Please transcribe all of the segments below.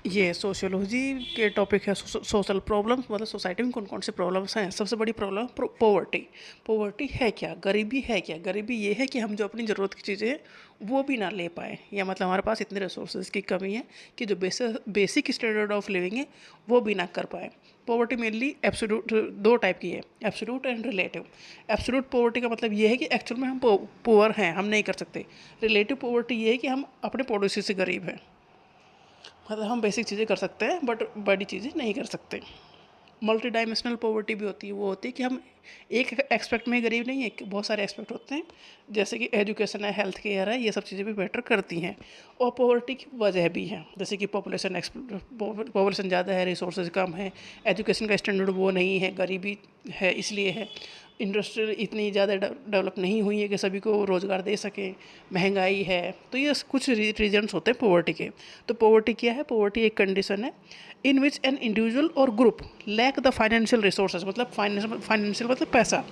ये सोशियोलॉजी के टॉपिक है। सोशल प्रॉब्लम्स मतलब सोसाइटी में कौन कौन से प्रॉब्लम्स हैं। सबसे बड़ी प्रॉब्लम पोवर्टी। पोवर्टी है क्या, गरीबी है क्या। गरीबी ये है कि हम जो अपनी ज़रूरत की चीज़ें हैं वो भी ना ले पाएँ, या मतलब हमारे पास इतने रिसोर्सेज की कमी है कि जो बेसिक स्टैंडर्ड ऑफ लिविंग है वो भी ना कर पाए। पॉवर्टी मेनली एब्सोल्यूट दो टाइप की है, absolute and relative. Absolute poverty का मतलब ये है कि एक्चुअल में हम पुअर हैं, हम नहीं कर सकते। रिलेटिव पॉवर्टी ये है कि हम अपने पड़ोसी से गरीब हैं, मतलब हम बेसिक चीज़ें कर सकते हैं बट बड़ी चीज़ें नहीं कर सकते। मल्टी डायमेंशनल पॉवर्टी भी होती है, वो होती है कि हम एक एक्सपेक्ट में गरीब नहीं है, बहुत सारे एक्सपेक्ट होते हैं, जैसे कि एजुकेशन है, हेल्थ केयर है, ये सब चीज़ें भी बेटर करती हैं। और पॉवर्टी की वजह भी है, जैसे कि पॉपुलेशन ज़्यादा है, रिसोर्सेज कम है, एजुकेशन का स्टैंडर्ड वो नहीं है, गरीबी है इसलिए है। इंडस्ट्री इतनी ज़्यादा डेवलप नहीं हुई है कि सभी को रोज़गार दे सकें, महंगाई है। तो ये कुछ रीजन्स होते हैं पॉवर्टी के। तो पॉवर्टी क्या है, पॉवर्टी एक कंडीशन है इन विच एन इंडिविजुअल और group lack the financial resources, मतलब फाइनेंशियल मतलब पैसा,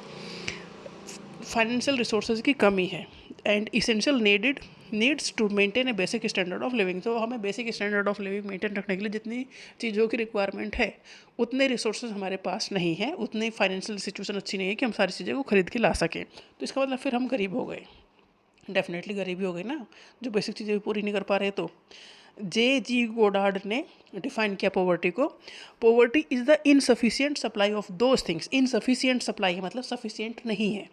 फाइनेंशियल रिसोर्सेज की कमी है, and essential needs to maintain a basic standard of living. तो हमें basic standard of living maintain रखने के लिए जितनी चीज़ों की रिक्वायरमेंट है उतने रिसोर्सेज हमारे पास नहीं है, उतनी फाइनेंशियल सिचुएशन अच्छी नहीं है कि हम सारी चीज़ों को खरीद के ला सकें। तो इसका मतलब फिर हम गरीब हो गए, डेफिनेटली गरीबी हो गई ना, जो बेसिक चीज़ें भी पूरी नहीं कर पा रहे। तो J.G. गोडार्ड ने डिफाइन किया पॉवर्टी को। Poverty is the insufficient supply of those things. Insufficient supply है मतलब सफिशियंट नहीं है,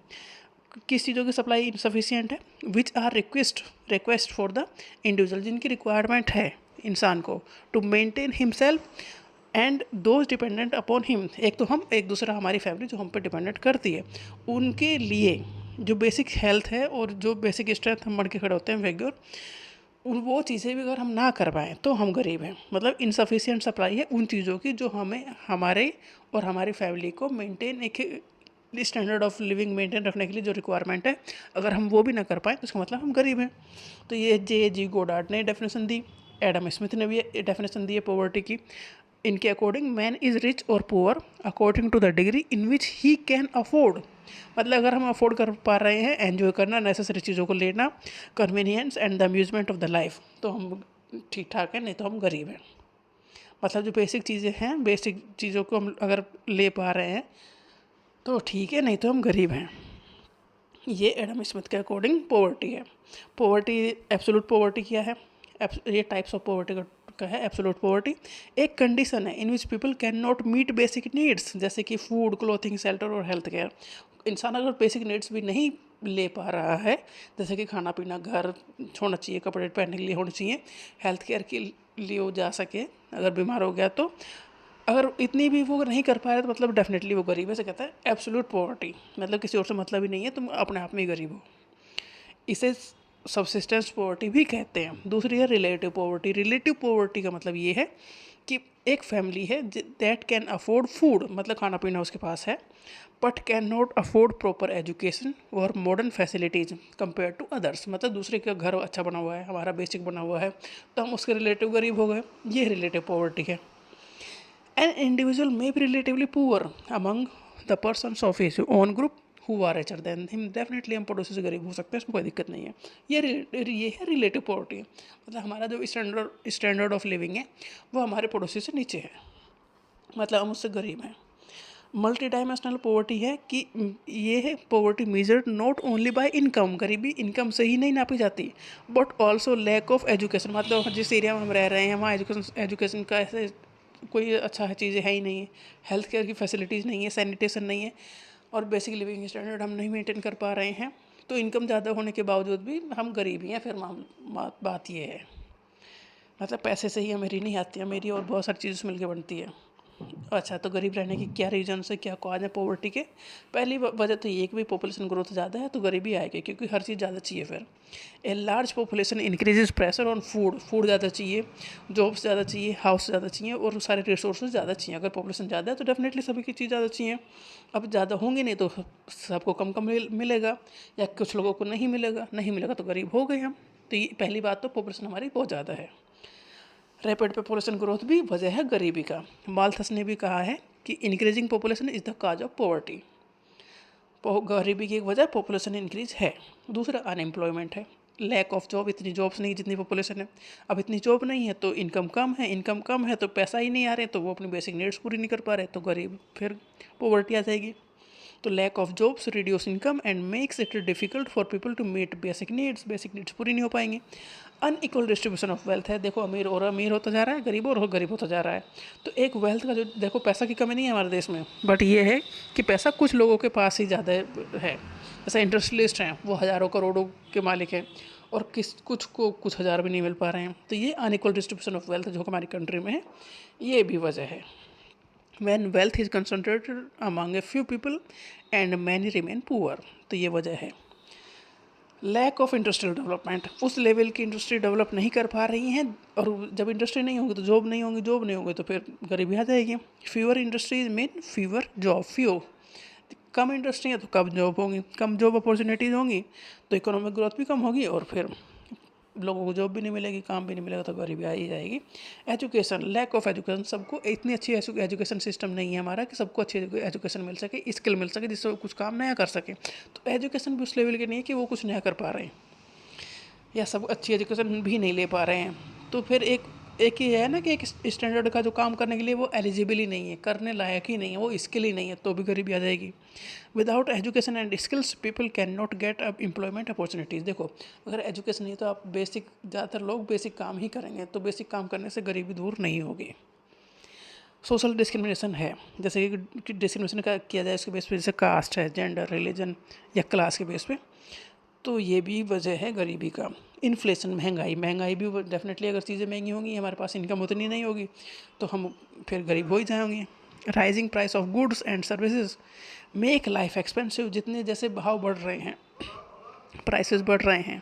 किस चीज़ों की सप्लाई इनसफिशियंट है, which are request for the individual, जिनकी रिक्वायरमेंट है इंसान को, to maintain himself and those dependent upon him. एक तो हम, एक दूसरा हमारी फैमिली जो हम पे डिपेंडेंट करती है, उनके लिए जो बेसिक हेल्थ है और जो बेसिक स्ट्रेंथ हम बढ़ के खड़े होते हैं वेग्योर, वो चीज़ें भी अगर हम ना कर पाएँ तो हम गरीब हैं। मतलब इनसफिशियंट सप्लाई है उन चीज़ों की जो हमें हमारे और हमारी फैमिली को मेंटेन एक स्टैंडर्ड ऑफ लिविंग मेंटेन रखने के लिए जो रिक्वायरमेंट है, अगर हम वो भी ना कर पाएँ तो इसका मतलब हम गरीब हैं। तो ये J.G. गोडार्ड ने डेफिनेशन दी, एडम स्मिथ ने भी डेफिनेशन दी है पॉवर्टी की। इनके अकॉर्डिंग मैन इज़ रिच और poor according to the degree in which he can afford. मतलब अगर हम अफोर्ड कर पा रहे हैं एंजॉय करना, नेसेसरी चीज़ों को लेना, convenience and the amusement of the life, तो हम ठीक ठाक हैं, नहीं तो हम गरीब हैं। मतलब जो बेसिक चीज़ें हैं, बेसिक चीज़ों को हम अगर ले पा रहे हैं तो ठीक है, नहीं तो हम गरीब हैं। ये एडम स्मिथ के अकॉर्डिंग पॉवर्टी है। पॉवर्टी, एब्सोल्यूट पॉवर्टी क्या है, ये टाइप्स ऑफ पॉवर्टी का है। एब्सोल्यूट पॉवर्टी एक कंडीशन है in which people can not meet basic needs, जैसे कि फूड, क्लोथिंग, शेल्टर और हेल्थ केयर। इंसान अगर बेसिक नीड्स भी नहीं ले पा रहा है, जैसे कि खाना पीना, घर होना चाहिए, कपड़े पहनने के लिए होने चाहिए, हेल्थ केयर के लिए वो जा सके, अगर बीमार हो गया तो, अगर इतनी भी वो नहीं कर पा रहे तो मतलब डेफिनेटली वो गरीब है। से कहता है एब्सोल्यूट पॉवर्टी, मतलब किसी और से मतलब ही नहीं है, तुम अपने आप में ही गरीब हो। इसे सबसिस्टेंस पॉवर्टी भी कहते हैं। दूसरी है रिलेटिव पॉवर्टी। रिलेटिव पॉवर्टी का मतलब ये है कि एक फैमिली है दैट कैन अफोर्ड फूड, मतलब खाना पीना उसके पास है, but can not afford proper education और modern facilities compare to others. मतलब दूसरे का घर अच्छा बना हुआ है, हमारा बेसिक बना हुआ है, तो हम उसके रिलेटिव गरीब हो गए। ये रिलेटिव पॉवर्टी है। An individual may be relatively poor among the persons of his own group who are richer than him. Definitely हम पड़ोसी से गरीब हो सकते हैं, इसमें कोई दिक्कत नहीं है। ये है रिलेटिव पॉवर्टी, मतलब हमारा जो स्टैंडर्ड ऑफ लिविंग है वो हमारे पड़ोसी से नीचे है, मतलब हम उससे गरीब हैं। मल्टी डायमेंशनल पॉवर्टी है कि ये है poverty measured not only by income, गरीबी इनकम से ही नहीं नापी जाती, but also lack of education. मतलब जिस एरिया में हम रह रहे हैं वहाँ एजुकेशन का ऐसे कोई अच्छा चीज़ें है ही नहीं है, हेल्थ केयर की फैसिलिटीज़ नहीं है, सैनिटेशन नहीं है, और बेसिक लिविंग स्टैंडर्ड हम नहीं मेंटेन कर पा रहे हैं। तो इनकम ज़्यादा होने के बावजूद भी हम गरीब ही हैं। फिर बात ये है, मतलब पैसे से ही मेरी नहीं आती है, मेरी और बहुत सारी चीज़ों से मिलकर बनती है। अच्छा, तो गरीब रहने की क्या रीजन है, क्या कॉज है पॉवर्टी के। पहली वजह तो ये कि भाई पॉपुलेशन ग्रोथ ज़्यादा है तो गरीबी आएगी, क्योंकि हर चीज़ ज़्यादा चाहिए। फिर a large population increases pressure on food ज़्यादा चाहिए, जॉब्स ज़्यादा चाहिए, हाउस ज़्यादा चाहिए, और सारे रिसोर्सेज ज़्यादा चाहिए। अगर पॉपुलेशन ज़्यादा है तो डेफिनेटली सभी की चीज़ ज़्यादा चाहिए। अब ज़्यादा होंगे नहीं तो सबको कम कम मिलेगा, या कुछ लोगों को नहीं मिलेगा, नहीं मिलेगा तो गरीब हो गए हम। तो ये पहली बात, तो पॉपुलेशन हमारी बहुत ज़्यादा है। रैपिड पॉपुलेशन ग्रोथ भी वजह है गरीबी का। माल्थस ने भी कहा है कि increasing population is the cause of poverty. गरीबी की एक वजह पॉपुलेशन इंक्रीज है। दूसरा अनएम्प्लॉयमेंट है। लैक ऑफ जॉब, इतनी जॉब्स नहीं जितनी पॉपुलेशन है। अब इतनी जॉब नहीं है तो इनकम कम है तो पैसा ही नहीं आ रहे, तो वो अपनी बेसिक नीड्स पूरी नहीं कर पा रहे, तो गरीब फिर पॉवर्टी आ जाएगी। तो lack of jobs reduce income and makes it difficult for people to meet basic needs पूरी नहीं हो पाएंगी। अनइक्वल डिस्ट्रीब्यूशन ऑफ वेल्थ है, देखो अमीर होता जा रहा है, गरीब और गरीब होता जा रहा है। तो एक वेल्थ का जो, देखो पैसा की कमी नहीं है हमारे देश में, बट ये है कि पैसा कुछ लोगों के पास ही ज़्यादा है। जैसे इंडस्ट्रियलिस्ट हैं, वो हज़ारों करोड़ों के मालिक हैं, और कुछ को कुछ हज़ार भी नहीं मिल पा रहे हैं। तो ये अनइक्वल डिस्ट्रीब्यूशन ऑफ वेल्थ जो हमारी कंट्री में है, ये भी वजह है। when wealth is concentrated among a few people and many remain poor, तो ये वजह है। लैक ऑफ इंडस्ट्रियल डेवलपमेंट, उस लेवल की इंडस्ट्री डेवलप नहीं कर पा रही हैं, और जब इंडस्ट्री नहीं होगी तो जॉब नहीं होंगी तो फिर गरीबी आ जाएगी। Fewer industries mean fewer job, कम इंडस्ट्री है तो कम जॉब होंगी, कम जॉब अपॉर्चुनिटीज़ होंगी तो इकोनॉमिक ग्रोथ भी कम होगी, और फिर लोगों को जॉब भी नहीं मिलेगी, काम भी नहीं मिलेगा, तो गरीबी आ ही जाएगी। एजुकेशन, लैक ऑफ एजुकेशन, सबको इतनी अच्छी एजुकेशन सिस्टम नहीं है हमारा कि सबको अच्छी एजुकेशन मिल सके, स्किल मिल सके जिससे वो कुछ काम नया कर सके। तो एजुकेशन भी उस लेवल की नहीं है कि वो कुछ नया कर पा रहे हैं, या सब अच्छी एजुकेशन भी नहीं ले पा रहे हैं। तो फिर एक ही है ना कि एक स्टैंडर्ड का जो काम करने के लिए वो एलिजिबल ही नहीं है, करने लायक ही नहीं है, वो स्किल ही नहीं है, तो भी गरीबी आ जाएगी। Without education and skills people can not get up employment opportunities, देखो अगर एजुकेशन नहीं तो आप ज़्यादातर लोग बेसिक काम ही करेंगे, तो बेसिक काम करने से गरीबी दूर नहीं होगी। सोशल डिस्क्रिमिनेशन है, जैसे कि डिस्क्रिमिनेशन का किया जाए उसके बेस पे, जैसे कास्ट है, जेंडर, रिलीजन या क्लास के बेस पे, तो ये भी वजह है गरीबी का। इन्फ्लेशन, महंगाई भी डेफिनेटली, अगर चीज़ें महंगी होंगी, हमारे पास इनकम उतनी नहीं होगी, तो हम फिर गरीब हो ही जाएंगे। Rising price of goods and services make life expensive, जितने जैसे भाव बढ़ रहे हैं, प्राइसेस बढ़ रहे हैं,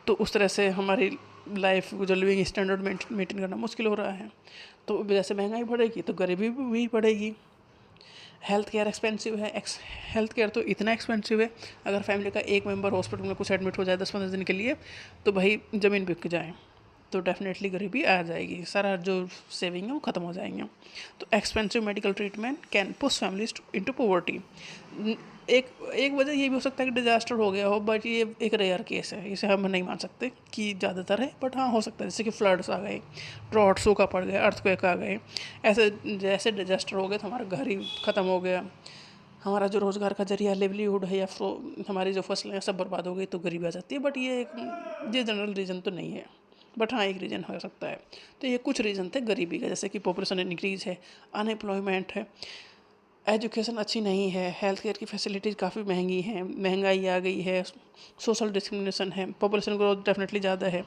तो उस तरह से हमारी लाइफ जो लिविंग स्टैंडर्ड मेंटेन करना मुश्किल हो रहा है। तो जैसे महंगाई बढ़ेगी तो गरीबी भी बढ़ेगी। हेल्थ केयर एक्सपेंसिव है, हेल्थ केयर तो इतना एक्सपेंसिव है, अगर फैमिली का एक मेंबर हॉस्पिटल में कुछ एडमिट हो जाए 10-15 दिन के लिए, तो भाई ज़मीन बिक जाए, तो डेफिनेटली गरीबी आ जाएगी, सारा जो सेविंग है वो ख़त्म हो जाएंगे। तो expensive medical treatment can push families into poverty. एक वजह ये भी हो सकता है कि डिजास्टर हो गया हो, बट ये एक रेयर केस है, इसे हम नहीं मान सकते कि ज़्यादातर है, बट हाँ हो सकता है, जैसे कि फ्लड्स आ गए, ड्रॉट, सूखा पड़ गया, अर्थक्वेक आ गए, ऐसे जैसे डिजास्टर हो गए तो हमारा घर ही ख़त्म हो गया, हमारा जो रोज़गार का जरिया लिवलीहुड है या हमारी जो फसलें हैं सब बर्बाद हो गई, तो गरीबी आ जाती है। बट ये जनरल रीज़न तो नहीं है, बट हाँ एक रीज़न हो सकता है। तो ये कुछ रीज़न थे गरीबी का, जैसे कि पॉपुलेशन इंक्रीज़ है, अनएम्प्लॉयमेंट है, एजुकेशन अच्छी नहीं है, हेल्थ केयर की फैसिलिटीज़ काफ़ी महंगी हैं, महंगाई आ गई है, सोशल डिस्क्रिमिनेशन है, पॉपुलेशन ग्रोथ डेफिनेटली ज़्यादा है,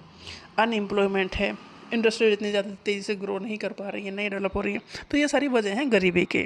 अनएम्प्लॉयमेंट है, इंडस्ट्री इतनी ज़्यादा तेज़ी से ग्रो नहीं कर पा रही है, नहीं डेवलप हो रही है। तो ये सारी वजह हैं गरीबी के।